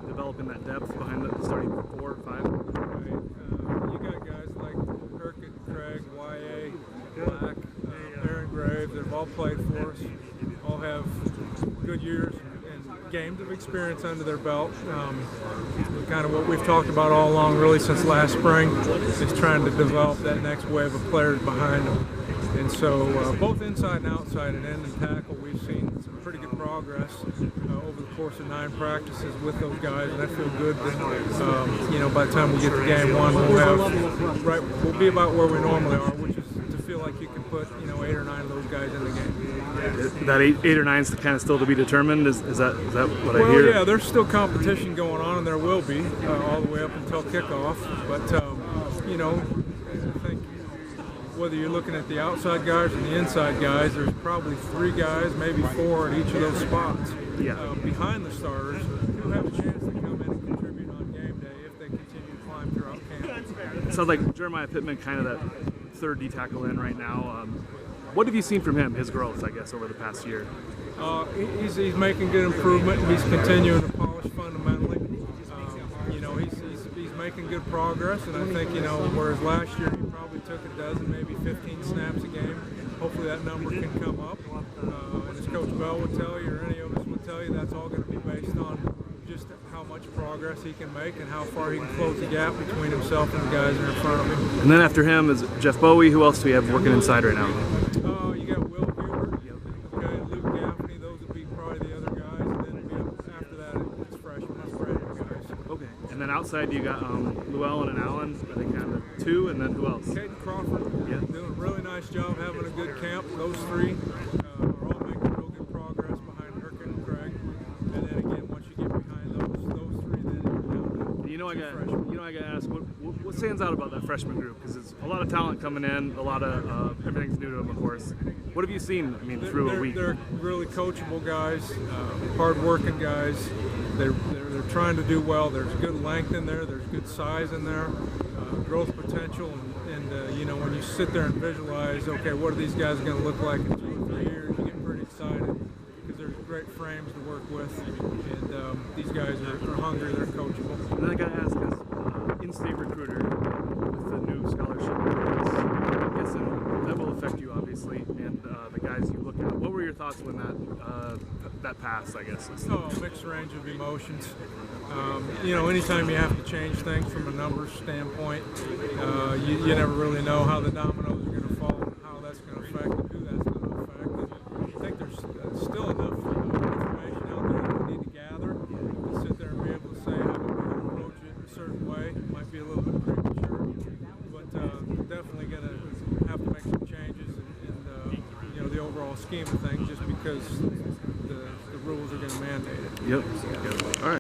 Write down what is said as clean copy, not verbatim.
developing that depth behind the starting 4 or 5? Right. You got guys like Kirk, Craig, Y.A., Black, Aaron Graves that have all played for us, all have good years and games of experience under their belt. Kind of what we've talked about all along, really since last spring, is trying to develop that next wave of players behind them. And so both inside and outside and end and tackle, we've seen some pretty good progress over the course of 9 practices with those guys, and I feel good that by the time we get to game 1, we'll be about where we normally are, which is to feel like you can put 8 or 9 of those guys in the game. That 8 or 9 is kind of still to be determined. Is that what I hear? Well, yeah, there's still competition going on, and there will be all the way up until kickoff. But I think whether you're looking at the outside guys and the inside guys, there's probably 3 guys, maybe 4 at each of those spots behind the starters who have a chance to come in and contribute on game day if they continue to climb throughout camp. It sounds like Jeremiah Pittman, kind of that third D tackle in right now. What have you seen from him, his growth, I guess, over the past year? He's making good improvement. He's continuing to polish fundamentally. He's making good progress, and I think whereas last year he probably took a dozen, maybe 15 snaps a game. Hopefully that number can come up. And as Coach Bell would tell you, or any of us would tell you, that's all going to be based on just how much progress he can make and how far he can close the gap between himself and the guys that are in front of him. And then after him is Jeff Bowie. Who else do we have working inside right now? You got Will Hubert, Luke Gaffney. Those would be probably the other guys. And then after that, it's freshmen. That's brand new guys. Okay. And then outside you got Llewellyn and Allen. I think kind of 2. And then who else? Caden Crawford. Doing a really nice job having a good camp. Those 3 are all making real good progress behind Kirk and Craig. And then again, once you get behind those 3, then you're down to I got to ask, what stands out about that freshman group? Because it's a lot of talent coming in, a lot of everything's new to them, of course. What have you seen? Through a week. They're really coachable guys, hard-working guys. They're trying to do well. There's good length in there. There's good size in there, growth potential, and when you sit there and visualize, okay, what are these guys going to look like in 2 or 3 years? You get pretty excited because there's great frames to work with, and these guys are hungry. They're coachable. And then I got to ask, as in-state recruiter with the new scholarship, I guess that will affect you obviously, and the guys you look at. What were your thoughts when that passed? I guess. Mixed range of emotions. Anytime you have to change things from a numbers standpoint, you never really know how the dominoes are going to fall, and how that's going to affect, and who that's going to affect. And I think there's still enough information out there that we need to gather to sit there and be able to say how we're going to approach it in a certain way. It might be a little bit premature, but definitely going to have to make some changes in the overall scheme of things, just because the rules are going to mandate it. Yep. All right.